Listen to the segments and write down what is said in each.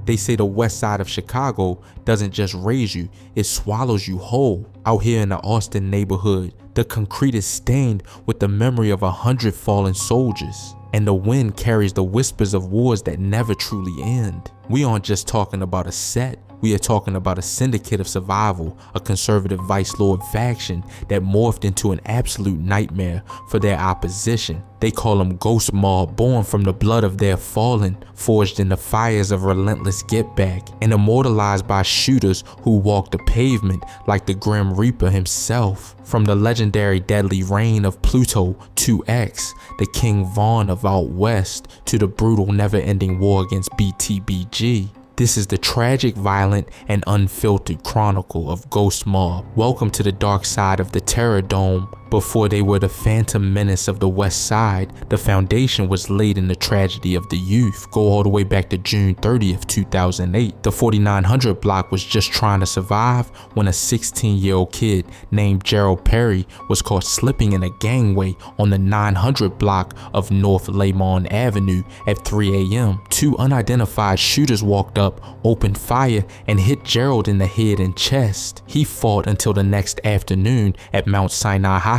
They say the west side of Chicago doesn't just raise you, it swallows you whole. Out here in the Austin neighborhood, the concrete is stained with the memory of 100 fallen soldiers, and the wind carries the whispers of wars that never truly end. We aren't just talking about a set, we are talking about a syndicate of survival, a conservative vice lord faction that morphed into an absolute nightmare for their opposition. They call them Ghost Mob, born from the blood of their fallen, forged in the fires of relentless get back, and immortalized by shooters who walk the pavement like the Grim Reaper himself. From the legendary deadly reign of Pluto 2X, the King Von of Out West, to the brutal never-ending war against BTBG. This is the tragic, violent, and unfiltered chronicle of Ghost Mob. Welcome to the dark side of the Terror Dome. Before they were the phantom menace of the West Side, the foundation was laid in the tragedy of the youth. Go all the way back to June 30th, 2008. The 4900 block was just trying to survive when a 16-year-old kid named Gerald Perry was caught slipping in a gangway on the 900 block of North Lamont Avenue at 3 a.m. Two unidentified shooters walked up, opened fire, and hit Gerald in the head and chest. He fought until the next afternoon at Mount Sinai Hospital.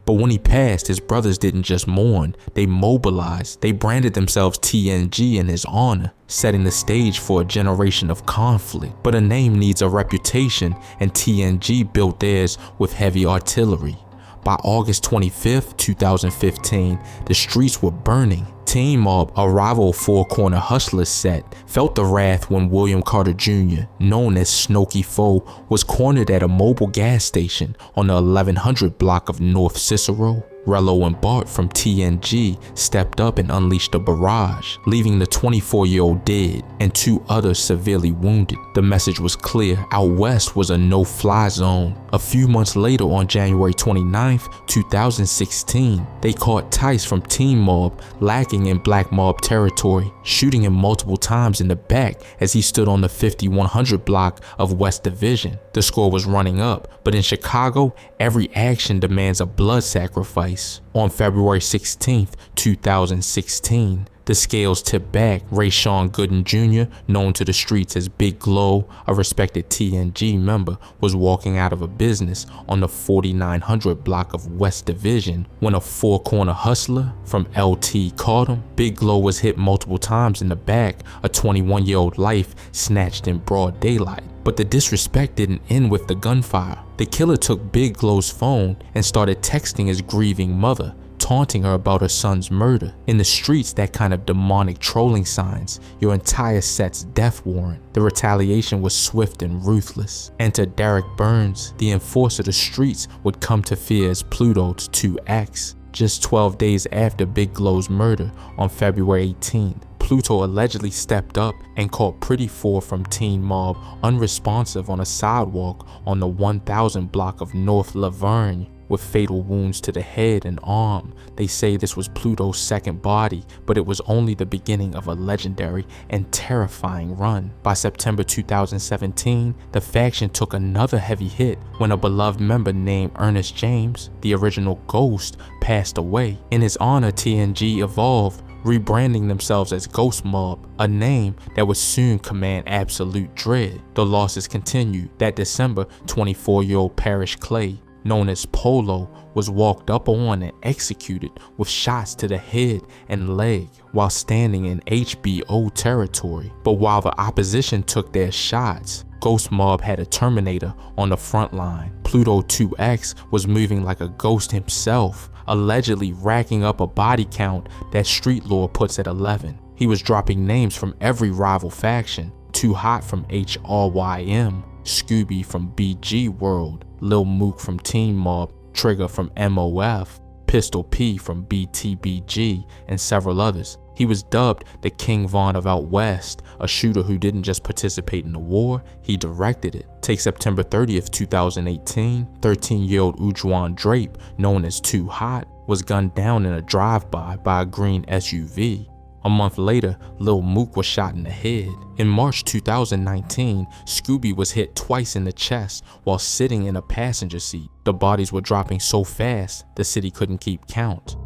But when he passed, his brothers didn't just mourn, they mobilized. They branded themselves TNG in his honor, setting the stage for a generation of conflict. But a name needs a reputation, and TNG built theirs with heavy artillery. By August 25th, 2015, the streets were burning. Teen Mob, a rival four-corner hustler set, felt the wrath when William Carter Jr., known as Snooky Foe, was cornered at a mobile gas station on the 1100 block of North Cicero. Rello and Bart from TNG stepped up and unleashed a barrage, leaving the 24-year-old dead and two others severely wounded. The message was clear: out west was a no-fly zone. A few months later, on January 29th, 2016, they caught Tice from Teen Mob lacking in Black Mob territory, shooting him multiple times in the back as he stood on the 5100 block of West Division. The score was running up, but in Chicago, every action demands a blood sacrifice. On February 16th, 2016, the scales tipped back. Rayshawn Gooden Jr., known to the streets as Big Glow, a respected TNG member, was walking out of a business on the 4900 block of West Division when a four-corner hustler from LT caught him. Big Glow was hit multiple times in the back, a 21-year-old life snatched in broad daylight. But the disrespect didn't end with the gunfire. The killer took Big Glow's phone and started texting his grieving mother, taunting her about her son's murder. In the streets, that kind of demonic trolling signs your entire set's death warrant. The retaliation was swift and ruthless. Enter Derek Burns, the enforcer the streets would come to fear as Pluto's 2X. Just 12 days after Big Glow's murder on February 18th, Pluto allegedly stepped up and caught Pretty Four from Teen Mob unresponsive on a sidewalk on the 1000 block of North Laverne with fatal wounds to the head and arm. They say this was Pluto's second body, but it was only the beginning of a legendary and terrifying run. By September 2017, the faction took another heavy hit when a beloved member named Ernest James, the original Ghost, passed away. In his honor, TNG evolved, rebranding themselves as Ghost Mob, a name that would soon command absolute dread. The losses continued. That December, 24-year-old Parrish Clay, known as Polo, was walked up on and executed with shots to the head and leg while standing in HBO territory. But while the opposition took their shots, Ghost Mob had a Terminator on the front line. Pluto 2X was moving like a ghost himself, allegedly racking up a body count that street lore puts at 11. He was dropping names from every rival faction: Too Hot from HRYM, Scooby from BG World, Lil Mook from Teen Mob, Trigger from MOF, Pistol P from BTBG, and several others. He was dubbed the King Von of Out West, a shooter who didn't just participate in the war, he directed it. Take September 30th, 2018, 13-year-old Ujuan Drape, known as Too Hot, was gunned down in a drive-by by a green SUV. A month later, Lil Mook was shot in the head. In March 2019, Scooby was hit twice in the chest while sitting in a passenger seat. The bodies were dropping so fast, the city couldn't keep count.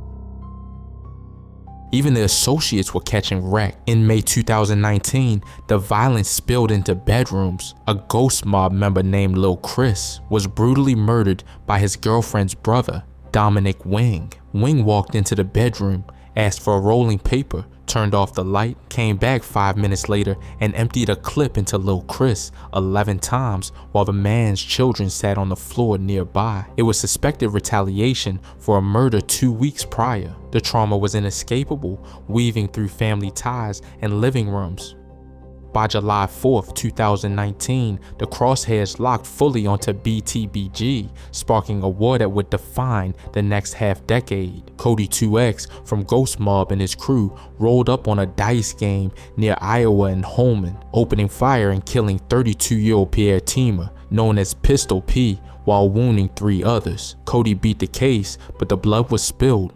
Even the associates were catching wreck. In May 2019, the violence spilled into bedrooms. A ghost mob member named Lil Chris was brutally murdered by his girlfriend's brother, Dominic Wing. Wing walked into the bedroom, asked for a rolling paper, turned off the light, came back 5 minutes later and emptied a clip into Lil Chris 11 times while the man's children sat on the floor nearby. It was suspected retaliation for a murder 2 weeks prior. The trauma was inescapable, weaving through family ties and living rooms. By July 4th, 2019, the crosshairs locked fully onto BTBG, sparking a war that would define the next half-decade. Cody 2X from Ghost Mob and his crew rolled up on a dice game near Iowa and Holman, opening fire and killing 32-year-old Pierre Teamer, known as Pistol P, while wounding 3 others. Cody beat the case, but the blood was spilled.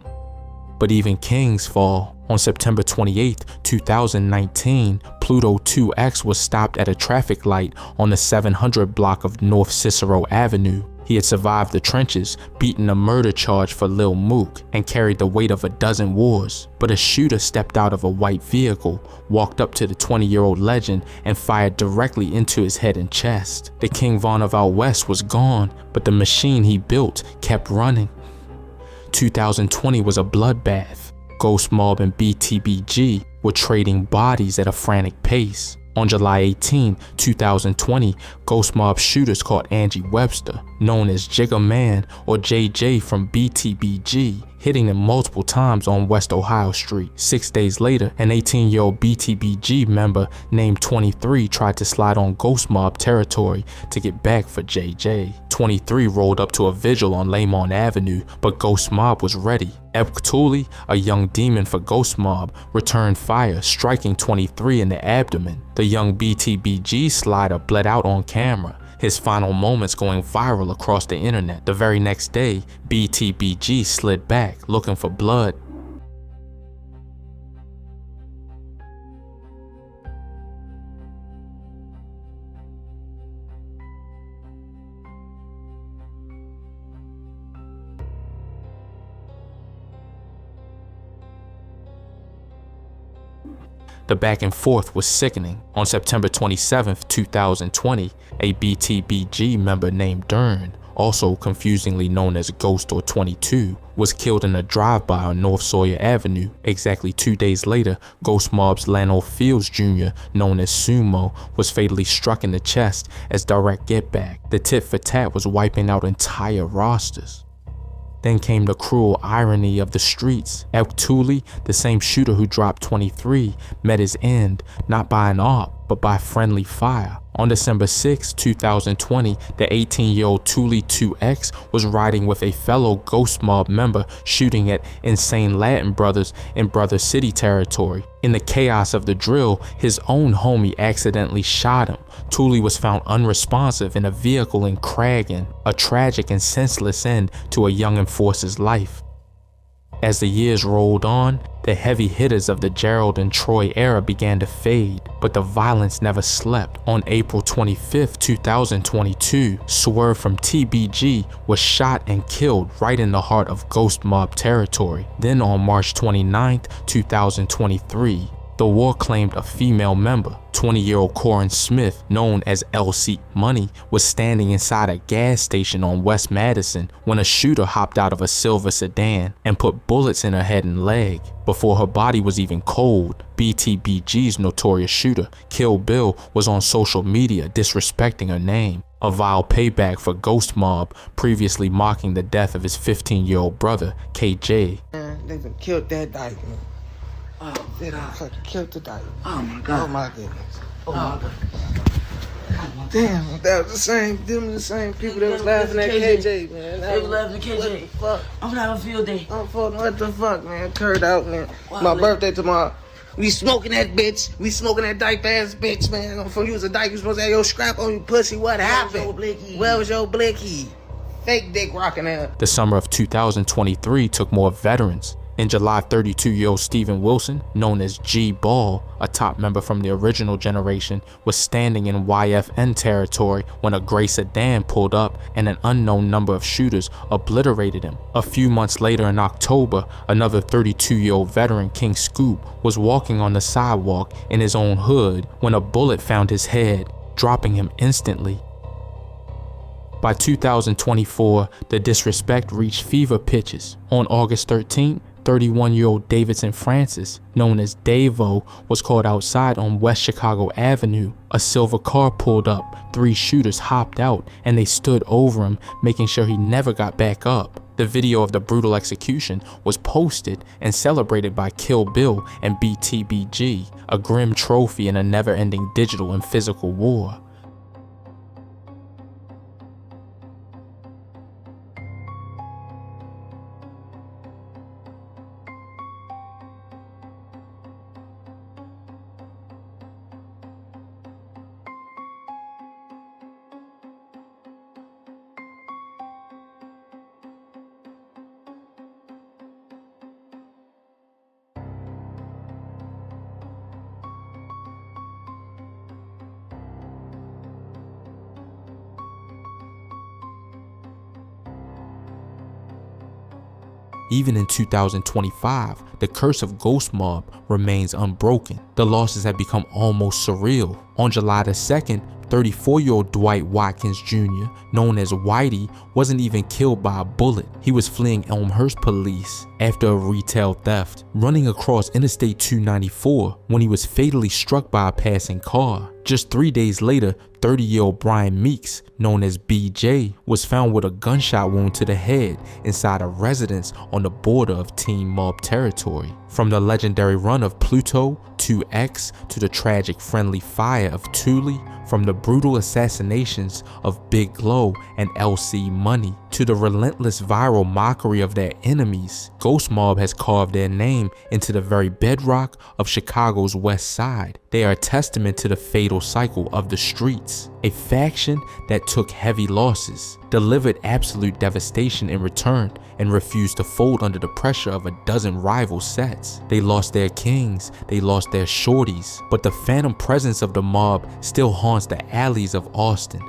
But even kings fall. On September 28, 2019, Pluto 2X was stopped at a traffic light on the 700 block of North Cicero Avenue. He had survived the trenches, beaten a murder charge for Lil Mook, and carried the weight of a dozen wars. But a shooter stepped out of a white vehicle, walked up to the 20-year-old legend, and fired directly into his head and chest. The King Von of Out West was gone, but the machine he built kept running. 2020 was a bloodbath. Ghost Mob and BTBG were trading bodies at a frantic pace. On July 18, 2020, Ghost Mob shooters caught Angie Webster, known as Jigga Man or JJ from BTBG, hitting him multiple times on West Ohio Street. 6 days later, an 18-year-old BTBG member named 23 tried to slide on Ghost Mob territory to get back for JJ. 23 rolled up to a vigil on Lamont Avenue, but Ghost Mob was ready. Ebktuli, a young demon for Ghost Mob, returned fire, striking 23 in the abdomen. The young BTBG slider bled out on camera, his final moments going viral across the internet. The very next day, BTBG slid back, looking for blood. The back and forth was sickening. On September 27, 2020, a BTBG member named Dern, also confusingly known as Ghost or 22, was killed in a drive-by on North Sawyer Avenue. Exactly 2 days later, Ghost Mob's Lano Fields Jr., known as Sumo, was fatally struck in the chest as direct get-back. The tit-for-tat was wiping out entire rosters. Then came the cruel irony of the streets. Ebktuli, the same shooter who dropped 23, met his end, not by an ARP, but by friendly fire. On December 6, 2020, the 18-year-old Tuli 2X was riding with a fellow Ghost Mob member shooting at Insane Latin Brothers in Brother City territory. In the chaos of the drill, his own homie accidentally shot him. Tuli was found unresponsive in a vehicle in Cragen, a tragic and senseless end to a young enforcer's life. As the years rolled on, the heavy hitters of the Gerald and Troy era began to fade, but the violence never slept. On April 25, 2022, Swerve from TBG was shot and killed right in the heart of Ghost Mob territory. Then on March 29, 2023, the war claimed a female member. 20-year-old Corin Smith, known as LC Money, was standing inside a gas station on West Madison when a shooter hopped out of a silver sedan and put bullets in her head and leg. Before her body was even cold, BTBG's notorious shooter, Kill Bill, was on social media disrespecting her name. A vile payback for Ghost Mob, previously mocking the death of his 15-year-old brother, KJ. Man, they done killed that dyke, man. Oh, they done fucking killed the dyke. Oh my God. Oh my goodness. Oh my God. Damn, that was the same people that was laughing at KJ, man. They was laughing at KJ. What the fuck? I'm gonna have a field day. I'm fucking, what the fuck, man? Curd out, man. Wow, My man. birthday tomorrow. We smoking that bitch. We smoking that dyke ass bitch, man. For you was a dyke, you supposed to have your scrap on you, pussy. What happened? your blicky? Where was your blicky? Fake dick rocking out. The summer of 2023 took more veterans. In July, 32-year-old Stephen Wilson, known as G Ball, a top member from the original generation, was standing in YFN territory when a gray sedan pulled up and an unknown number of shooters obliterated him. A few months later in October, another 32-year-old veteran, King Scoop, was walking on the sidewalk in his own hood when a bullet found his head, dropping him instantly. By 2024, the disrespect reached fever pitches. On August 13th, 31-year-old Davidson Francis, known as Davo, was caught outside on West Chicago Avenue. A silver car pulled up, 3 shooters hopped out, and they stood over him, making sure he never got back up. The video of the brutal execution was posted and celebrated by Kill Bill and BTBG, a grim trophy in a never-ending digital and physical war. Even in 2025, the curse of Ghost Mob remains unbroken. The losses have become almost surreal. On July the 2nd, 34-year-old Dwight Watkins Jr., known as Whitey, wasn't even killed by a bullet. He was fleeing Elmhurst police after a retail theft, running across Interstate 294 when he was fatally struck by a passing car. Just 3 days later, 30-year-old Brian Meeks, known as BJ, was found with a gunshot wound to the head inside a residence on the border of teen mob territory. From the legendary run of Pluto, 2X, to the tragic friendly fire of Thule, from the brutal assassinations of Big Glow and LC Money, to the relentless viral mockery of their enemies, Ghost Mob has carved their name into the very bedrock of Chicago's West Side. They are a testament to the fatal cycle of the streets, a faction that took heavy losses, delivered absolute devastation in return, and refused to fold under the pressure of a dozen rival sets. They lost their kings, they lost their shorties, but the phantom presence of the mob still haunts the alleys of Austin.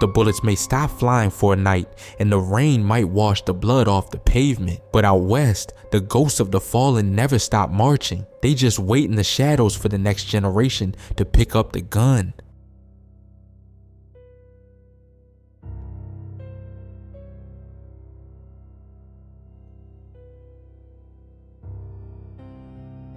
The bullets may stop flying for a night, and the rain might wash the blood off the pavement, but out west, the ghosts of the fallen never stop marching. They just wait in the shadows for the next generation to pick up the gun.